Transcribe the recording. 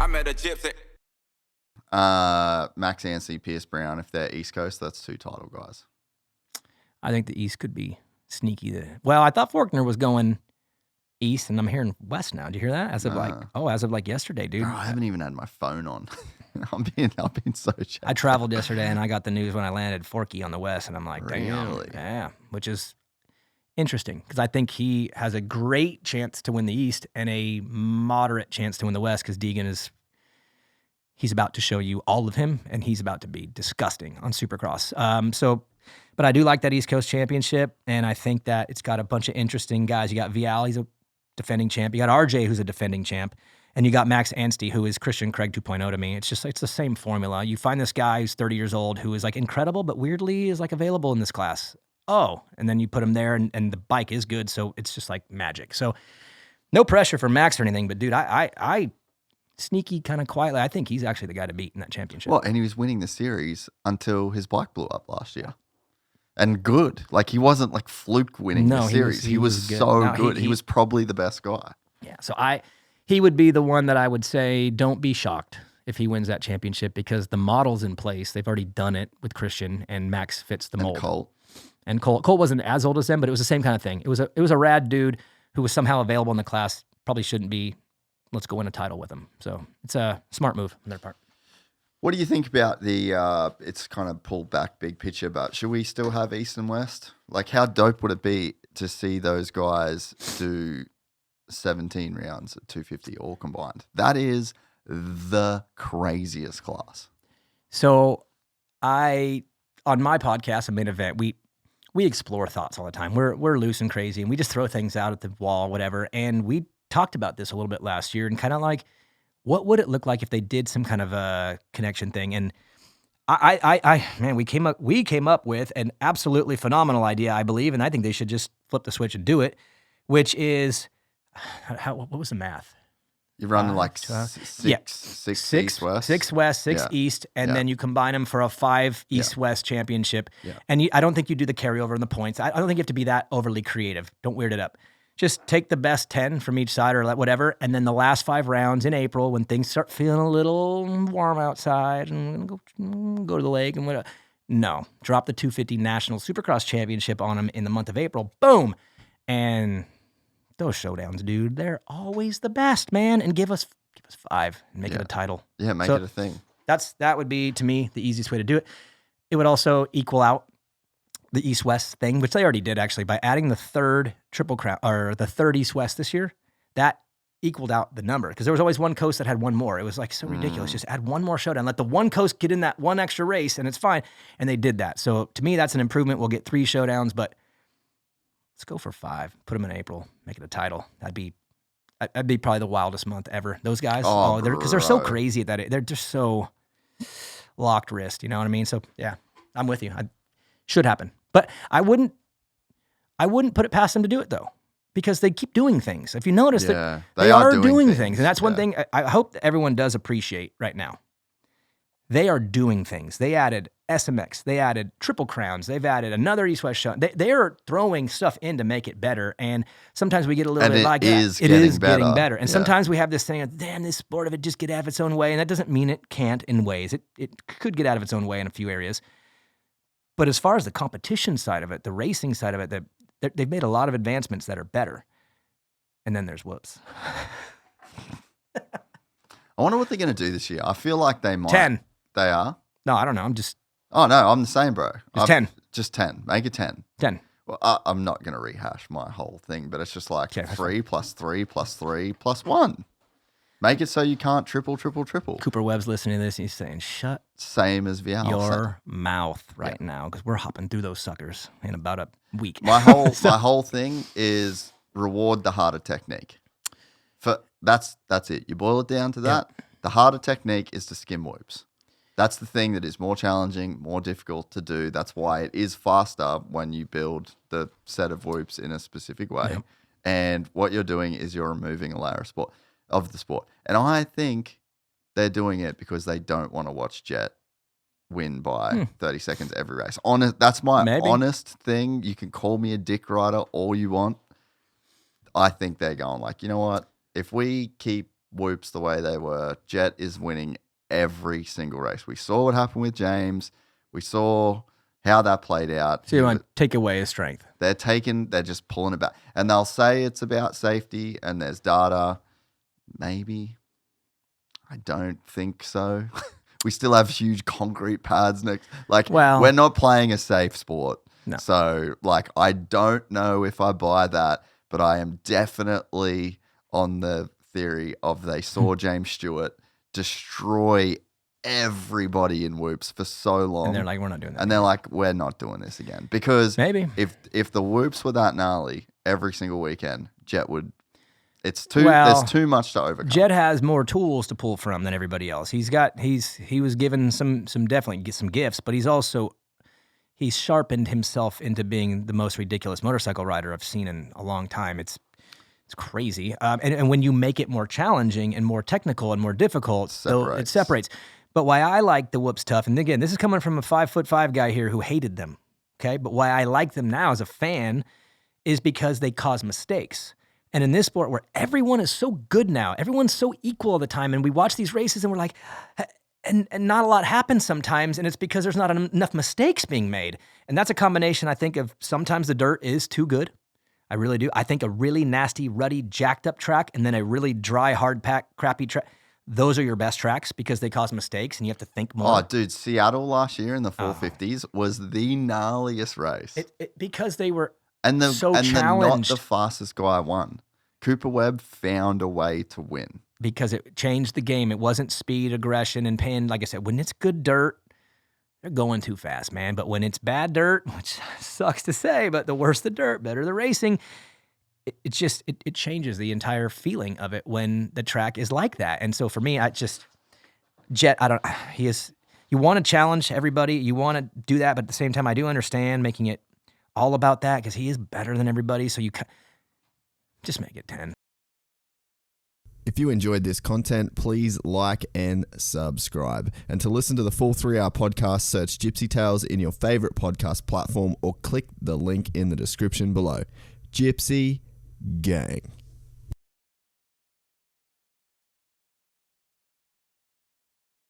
I met a gypsy. Max Anstey, Pierce Brown, if they're East Coast, that's 2 title guys. I think the East could be sneaky there. Well, I thought Faulkner was going East, and I'm hearing West now. Did you hear that? As of like yesterday, dude. Bro, I haven't even had my phone on. I'm being so chatty. I traveled yesterday, and I got the news when I landed Forky on the West, and I'm like, damn, Really? yeah, which is interesting because I think he has a great chance to win the East and a moderate chance to win the West because Deegan he's about to show you all of him, and he's about to be disgusting on Supercross. But I do like that East Coast Championship, and I think that it's got a bunch of interesting guys. You got Vial, he's a defending champ. You got RJ, who's a defending champ. And you got Max Anstey, who is Christian Craig 2.0 to me. It's the same formula. You find this guy who's 30 years old who is like incredible, but weirdly is like available in this class. Oh, and then you put him there, and the bike is good, so it's just like magic. So no pressure for Max or anything, but dude, I sneaky kind of quietly, I think he's actually the guy to beat in that championship. Well, and he was winning the series until his bike blew up last year. And good. Like, he wasn't like fluke winning the series. He was good. so good. He was probably the best guy. Yeah, so he would be the one that I would say don't be shocked if he wins that championship because the model's in place. They've already done it with Christian, and Max fits the mold. And Colt wasn't as old as them, but it was the same kind of thing. It was a rad dude who was somehow available in the class. Probably shouldn't be. Let's go win a title with him. So it's a smart move on their part. What do you think about it's kind of pulled back big picture, but should we still have East and West? Like, how dope would it be to see those guys do 17 rounds at 250 all combined? That is the craziest class. So on my podcast, A Main Event, we explore thoughts all the time. We're loose and crazy, and we just throw things out at the wall, whatever. And we talked about this a little bit last year and kind of like, what would it look like if they did some kind of a connection thing? And we came up with an absolutely phenomenal idea, I believe, and I think they should just flip the switch and do it, which is, what was the math? You're running like six East West. 6 West, 6 East, and then you combine them for a 5 East-West championship. Yeah. And I don't think you do the carryover in the points. I don't think you have to be that overly creative. Don't weird it up. Just take the best 10 from each side or whatever, and then the last 5 rounds in April when things start feeling a little warm outside and go to the lake and whatever. No, drop the 250 National Supercross Championship on them in the month of April. Boom! And those showdowns, dude, they're always the best, man. And give us 5 and make it a title. Yeah, make it a thing. That would be, to me, the easiest way to do it. It would also equal out the East-West thing, which they already did actually, by adding the third Triple Crown, or the third East-West this year, that equaled out the number. Because there was always one coast that had one more. It was like so ridiculous. Just add one more showdown. Let the one coast get in that one extra race, and it's fine. And they did that. So to me, that's an improvement. We'll get 3 showdowns, but let's go for 5. Put them in April. Make it a title. That'd be probably the wildest month ever. Those guys, because they're so crazy at that. They're just so locked wrist. You know what I mean? So yeah, I'm with you. Should happen. But I wouldn't put it past them to do it though, because they keep doing things. If you notice that they are doing things, and that's one thing I hope that everyone does appreciate right now. They are doing things. They added SMX. They added Triple Crowns. They've added another East-West show. They are throwing stuff in to make it better. And sometimes we get a little bit like that. It is getting better. And sometimes we have this thing of, damn, this sport of it just get out of its own way. And that doesn't mean it can't in ways. It could get out of its own way in a few areas. But as far as the competition side of it, the racing side of it, they've made a lot of advancements that are better. And then there's whoops. I wonder what they're going to do this year. I feel like they might. 10. They are? No, I don't know. I'm just... Oh, no, I'm the same, bro. Just 10. Just 10. Make it 10. 10. Well, I'm not going to rehash my whole thing, but it's just like 3 plus 3 plus 3 plus 1. Make it so you can't triple. Cooper Webb's listening to this and he's saying, shut same as Vial. Your mouth right now, because we're hopping through those suckers in about a week. My whole thing is reward the harder technique. That's it. You boil it down to that. Yep. The harder technique is to skim whoops. That's the thing that is more challenging, more difficult to do. That's why it is faster when you build the set of whoops in a specific way. Yep. And what you're doing is you're removing a layer of the sport. And I think they're doing it because they don't want to watch Jet win by 30 seconds every race. That's my honest thing. You can call me a dick rider all you want. I think they're going like, you know what? If we keep whoops the way they were, Jet is winning every single race. We saw what happened with James. We saw how that played out. So you want to take away his strength. They're just pulling it back. And they'll say it's about safety and there's data. Maybe. I don't think so. We still have huge concrete pads next. We're not playing a safe sport. No. So, I don't know if I buy that, but I am definitely on the theory of they saw James Stewart destroy everybody in whoops for so long. And they're like, we're not doing that. And they're like, we're not doing this again. Because maybe if the whoops were that gnarly every single weekend, Jet would. There's too much to overcome. Jet has more tools to pull from than everybody else. He was given some definitely get some gifts, but he's sharpened himself into being the most ridiculous motorcycle rider I've seen in a long time. It's crazy. And when you make it more challenging and more technical and more difficult, it separates. But why I like the whoops tough, and again, this is coming from a 5'5" guy here who hated them. Okay, but why I like them now as a fan is because they cause mistakes. And in this sport where everyone is so good now, everyone's so equal all the time, and we watch these races and we're like, and not a lot happens sometimes, and it's because there's not enough mistakes being made. And that's a combination, I think, of sometimes the dirt is too good. I really do. I think a really nasty, ruddy, jacked up track and then a really dry, hard pack, crappy track, those are your best tracks because they cause mistakes and you have to think more. Oh, dude, Seattle last year in the 450s was the gnarliest race. Because they were challenged. challenged. Not the fastest guy won. Cooper Webb found a way to win. Because it changed the game. It wasn't speed, aggression, and pain. Like I said, when it's good dirt, they're going too fast, man. But when it's bad dirt, which sucks to say, but the worse the dirt, better the racing, it changes the entire feeling of it when the track is like that. And so for me, Jet, you want to challenge everybody. You want to do that, but at the same time, I do understand making it all about that because he is better than everybody. So you just make it 10. If you enjoyed this content, please like and subscribe. And to listen to the full 3-hour podcast, search Gypsy Tales in your favorite podcast platform or click the link in the description below. Gypsy Gang.